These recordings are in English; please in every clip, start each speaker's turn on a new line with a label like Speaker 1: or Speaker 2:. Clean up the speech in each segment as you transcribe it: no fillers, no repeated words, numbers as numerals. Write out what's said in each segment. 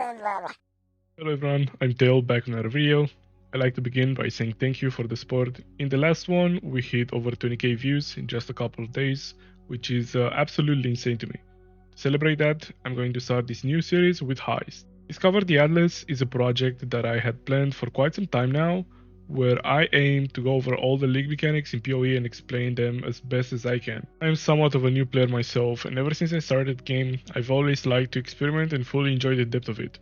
Speaker 1: Hello everyone, I'm Dale back in another video. I'd like to begin by saying thank you for the support. In the last one, we hit over 20k views in just a couple of days, which is absolutely insane to me. To celebrate that, I'm going to start this new series with Heist. Discover the Atlas is a project that I had planned for quite some time now, where I aim to go over all the league mechanics in PoE and explain them as best as I can. I am somewhat of a new player myself, and ever since I started the game, I've always liked to experiment and fully enjoy the depth of it.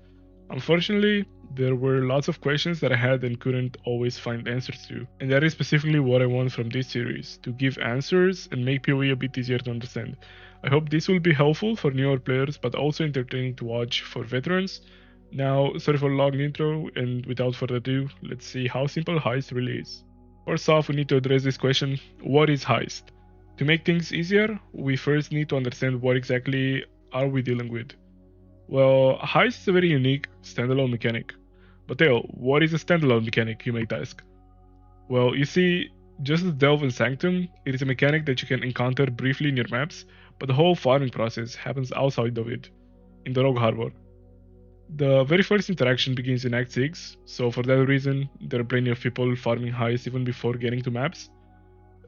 Speaker 1: Unfortunately, there were lots of questions that I had and couldn't always find answers to, and that is specifically what I want from this series, to give answers and make PoE a bit easier to understand. I hope this will be helpful for newer players, but also entertaining to watch for veterans. Now, sorry for a long intro, and without further ado, let's see how simple Heist really is. First off, we need to address this question: what is Heist? To make things easier, we first need to understand what exactly are we dealing with. Well, Heist is a very unique standalone mechanic. But Dale, what is a standalone mechanic, you might ask? Well, you see, just as Delve and Sanctum, it is a mechanic that you can encounter briefly in your maps, but the whole farming process happens outside of it, in the Rogue Harbor. The very first interaction begins in Act 6, so for that reason, there are plenty of people farming Heist even before getting to maps.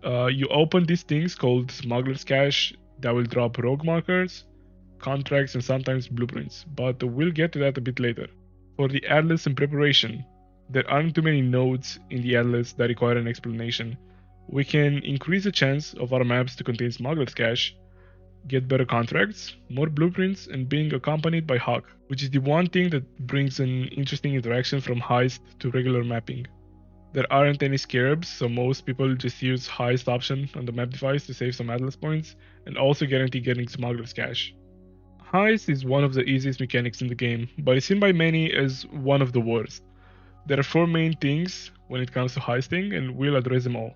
Speaker 1: You open these things called Smuggler's Cache that will drop rogue markers, contracts, and sometimes blueprints, but we'll get to that a bit later. For the Atlas in preparation, there aren't too many nodes in the Atlas that require an explanation. We can increase the chance of our maps to contain Smuggler's Cache, get better contracts, more blueprints, and being accompanied by Hawk, which is the one thing that brings an interesting interaction from Heist to regular mapping. There aren't any scarabs, so most people just use Heist option on the map device to save some Atlas points, and also guarantee getting Smuggler's Cache. Heist is one of the easiest mechanics in the game, but it's seen by many as one of the worst. There are four main things when it comes to heisting, and we'll address them all.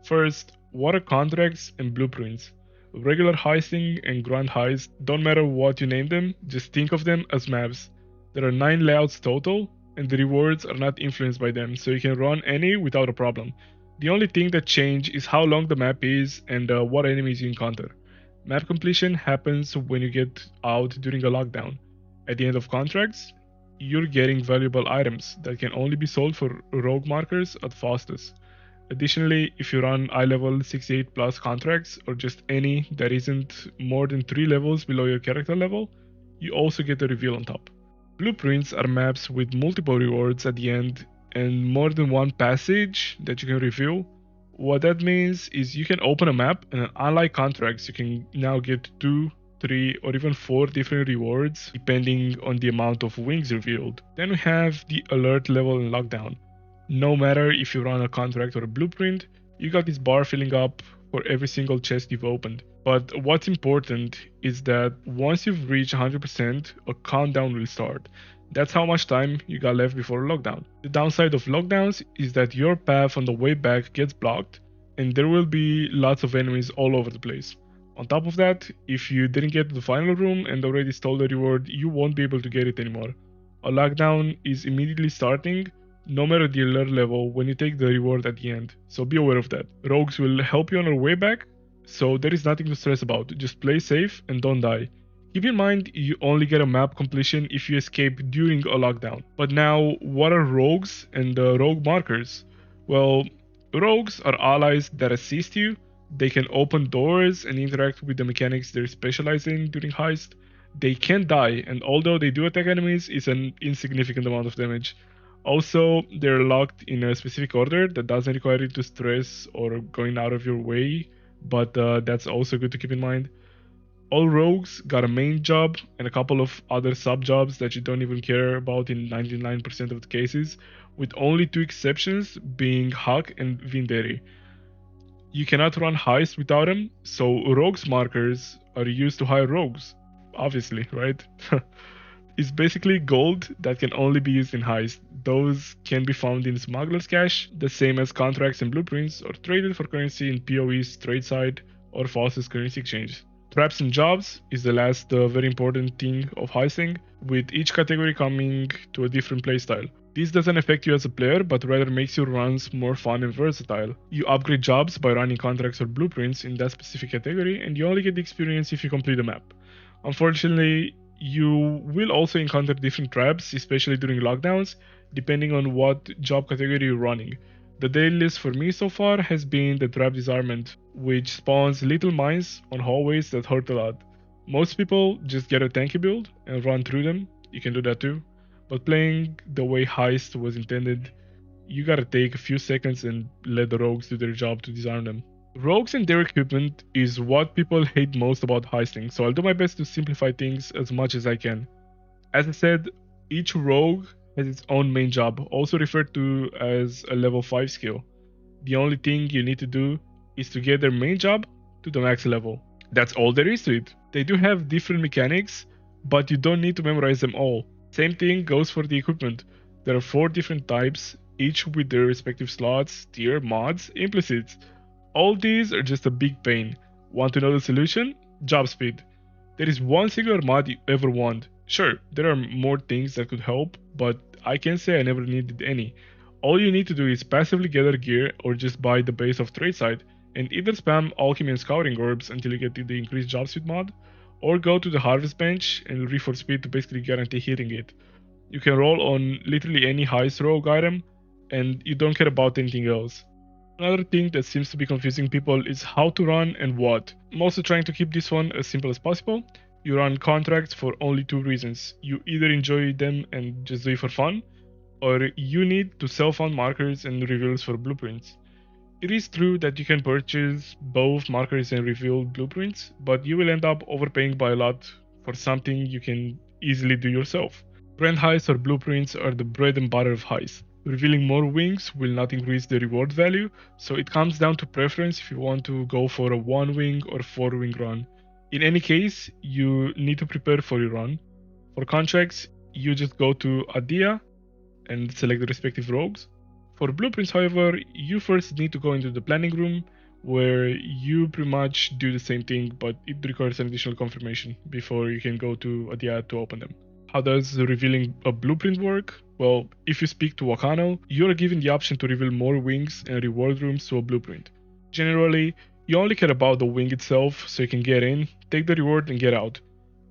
Speaker 1: First, what are contracts and blueprints? Regular heisting and grand heist, don't matter what you name them, just think of them as maps. There are 9 layouts total, and the rewards are not influenced by them, so you can run any without a problem. The only thing that change is how long the map is and what enemies you encounter. Map completion happens when you get out during a lockdown. At the end of contracts, you're getting valuable items that can only be sold for rogue markers at fastest. Additionally, if you run eye level 68 plus contracts or just any that isn't more than 3 levels below your character level, you also get a reveal on top. Blueprints are maps with multiple rewards at the end and more than one passage that you can reveal. What that means is you can open a map, and unlike contracts, you can now get 2, 3, or even 4 different rewards depending on the amount of wings revealed. Then we have the alert level in lockdown. No matter if you run a contract or a blueprint, you got this bar filling up for every single chest you've opened. But what's important is that once you've reached 100%, a countdown will start. That's how much time you got left before lockdown. The downside of lockdowns is that your path on the way back gets blocked, and there will be lots of enemies all over the place. On top of that, if you didn't get to the final room and already stole the reward, you won't be able to get it anymore. A lockdown is immediately starting, no matter the alert level, when you take the reward at the end, so be aware of that. Rogues will help you on your way back, so there is nothing to stress about. Just play safe and don't die. Keep in mind, you only get a map completion if you escape during a lockdown. But now, what are rogues and rogue markers? Well, rogues are allies that assist you. They can open doors and interact with the mechanics they're specialized in during heist. They can die, and although they do attack enemies, it's an insignificant amount of damage. Also, they're locked in a specific order that doesn't require you to stress or going out of your way, but that's also good to keep in mind. All rogues got a main job and a couple of other sub jobs that you don't even care about in 99% of the cases, with only 2 exceptions being Hawk and Vinderi. You cannot run heist without them, so rogues markers are used to hire rogues, obviously, right? It's basically gold that can only be used in heist. Those can be found in Smuggler's Cache, the same as contracts and blueprints, or traded for currency in PoE's trade side or fastest currency exchange. Traps and jobs is the last very important thing of heisting, with each category coming to a different playstyle. This doesn't affect you as a player, but rather makes your runs more fun and versatile. You upgrade jobs by running contracts or blueprints in that specific category, and you only get the experience if you complete the map. Unfortunately, You will also encounter different traps, especially during lockdowns, depending on what job category you're running. The daily list for me so far has been the trap disarmament, which spawns little mines on hallways that hurt a lot. Most people just get a tanky build and run through them. You can do that too. But playing the way Heist was intended, you gotta take a few seconds and let the rogues do their job to disarm them. Rogues and their equipment is what people hate most about heisting, so I'll do my best to simplify things as much as I can. As I said, each rogue has its own main job, also referred to as a level 5 skill. The only thing you need to do is to get their main job to the max level. That's all there is to it. They do have different mechanics, but you don't need to memorize them all. Same thing goes for the equipment. There are 4 different types, each with their respective slots, tier, mods, implicits. All these are just a big pain. Want to know the solution? Job speed. There is one singular mod you ever want. Sure, there are more things that could help, but I can't say I never needed any. All you need to do is passively gather gear or just buy the base of trade site, and either spam alchemy and scouting orbs until you get the increased job speed mod, or go to the harvest bench and reforce speed to basically guarantee hitting it. You can roll on literally any heist rogue item, and you don't care about anything else. Another thing that seems to be confusing people is how to run and what. I'm also trying to keep this one as simple as possible. You run contracts for only 2 reasons. You either enjoy them and just do it for fun, or you need to self-fund markers and reveals for blueprints. It is true that you can purchase both markers and revealed blueprints, but you will end up overpaying by a lot for something you can easily do yourself. Brand heists or blueprints are the bread and butter of heists. Revealing more wings will not increase the reward value, so it comes down to preference if you want to go for a 1 wing or 4 wing run. In any case, you need to prepare for your run. For contracts, you just go to Adia and select the respective rogues. For blueprints, however, you first need to go into the planning room where you pretty much do the same thing, but it requires an additional confirmation before you can go to Adia to open them. How does revealing a blueprint work? Well, if you speak to Wakano, you are given the option to reveal more wings and reward rooms to a blueprint. Generally, you only care about the wing itself so you can get in, take the reward and get out.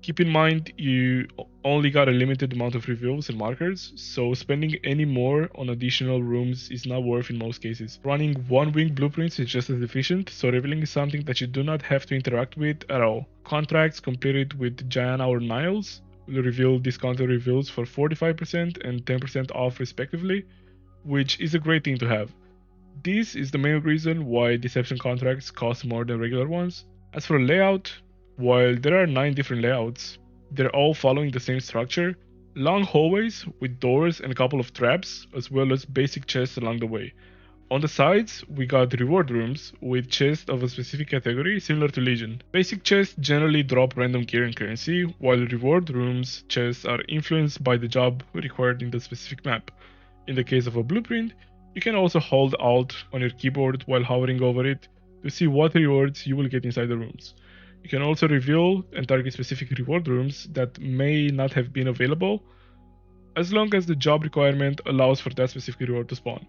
Speaker 1: Keep in mind you only got a limited amount of reveals and markers, so spending any more on additional rooms is not worth in most cases. Running 1 wing blueprints is just as efficient, so revealing is something that you do not have to interact with at all. Contracts completed with Gianna or Niles will reveal discounted reveals for 45% and 10% off respectively, which is a great thing to have. This is the main reason why deception contracts cost more than regular ones. As for layout, while there are 9 different layouts, they're all following the same structure: long hallways with doors and a couple of traps, as well as basic chests along the way. On the sides, we got reward rooms with chests of a specific category similar to Legion. Basic chests generally drop random gear and currency, while reward rooms chests are influenced by the job required in the specific map. In the case of a blueprint, you can also hold Alt on your keyboard while hovering over it to see what rewards you will get inside the rooms. You can also reveal and target specific reward rooms that may not have been available, as long as the job requirement allows for that specific reward to spawn.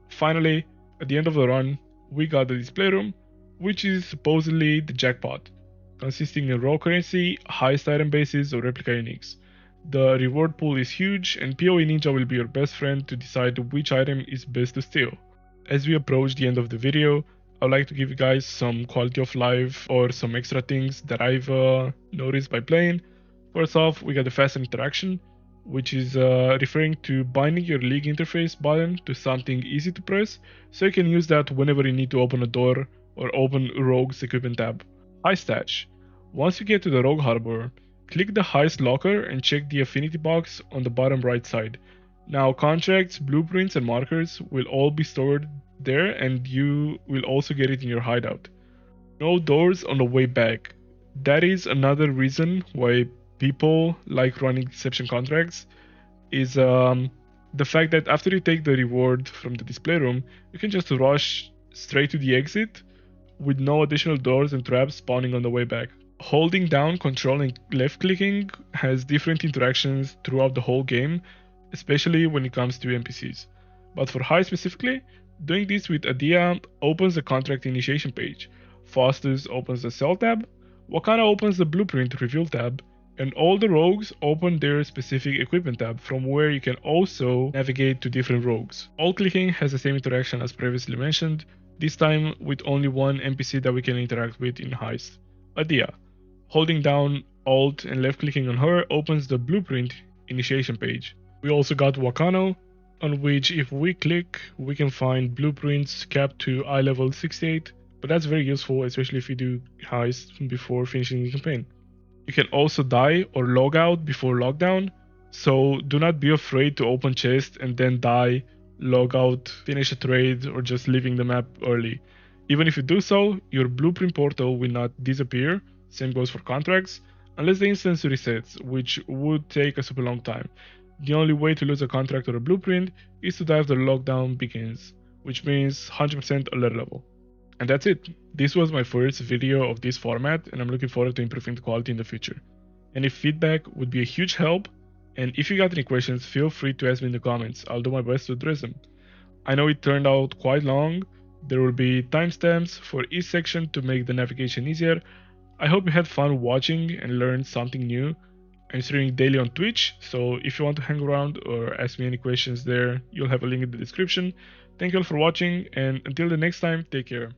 Speaker 1: Finally, at the end of the run, we got the display room, which is supposedly the jackpot, consisting of raw currency, highest item bases, or replica uniques. The reward pool is huge, and PoE Ninja will be your best friend to decide which item is best to steal. As we approach the end of the video, I'd like to give you guys some quality of life or some extra things that I've noticed by playing. First off, we got the fast interaction, which is referring to binding your league interface button to something easy to press, so you can use that whenever you need to open a door or open Rogue's equipment tab. Heist Stash. Once you get to the Rogue Harbor, click the Heist Locker and check the affinity box on the bottom right side. Now contracts, blueprints and markers will all be stored there, and you will also get it in your hideout. No doors on the way back. That is another reason why people like running deception contracts, is the fact that after you take the reward from the display room, you can just rush straight to the exit with no additional doors and traps spawning on the way back. Holding down Control and left clicking has different interactions throughout the whole game, especially when it comes to NPCs. But for High specifically, doing this with Adia opens the contract initiation page, Foster's opens the Cell tab, Wakana opens the Blueprint Reveal tab, And all the rogues open their specific equipment tab from where you can also navigate to different rogues. All clicking has the same interaction as previously mentioned, this time with only one NPC that we can interact with in Heist, Adia. Holding down Alt and left clicking on her opens the blueprint initiation page. We also got Wakano, on which if we click we can find blueprints capped to eye level 68, but that's very useful especially if you do Heist before finishing the campaign. You can also die or log out before lockdown, so do not be afraid to open chest and then die, log out, finish a trade, or just leaving the map early. Even if you do so, your blueprint portal will not disappear, same goes for contracts, unless the instance resets, which would take a super long time. The only way to lose a contract or a blueprint is to die after lockdown begins, which means 100% alert level. And that's it. This was my first video of this format, and I'm looking forward to improving the quality in the future. Any feedback would be a huge help, and if you got any questions, feel free to ask me in the comments. I'll do my best to address them. I know it turned out quite long. There will be timestamps for each section to make the navigation easier. I hope you had fun watching and learned something new. I'm streaming daily on Twitch, so if you want to hang around or ask me any questions there, you'll have a link in the description. Thank you all for watching, and until the next time, take care.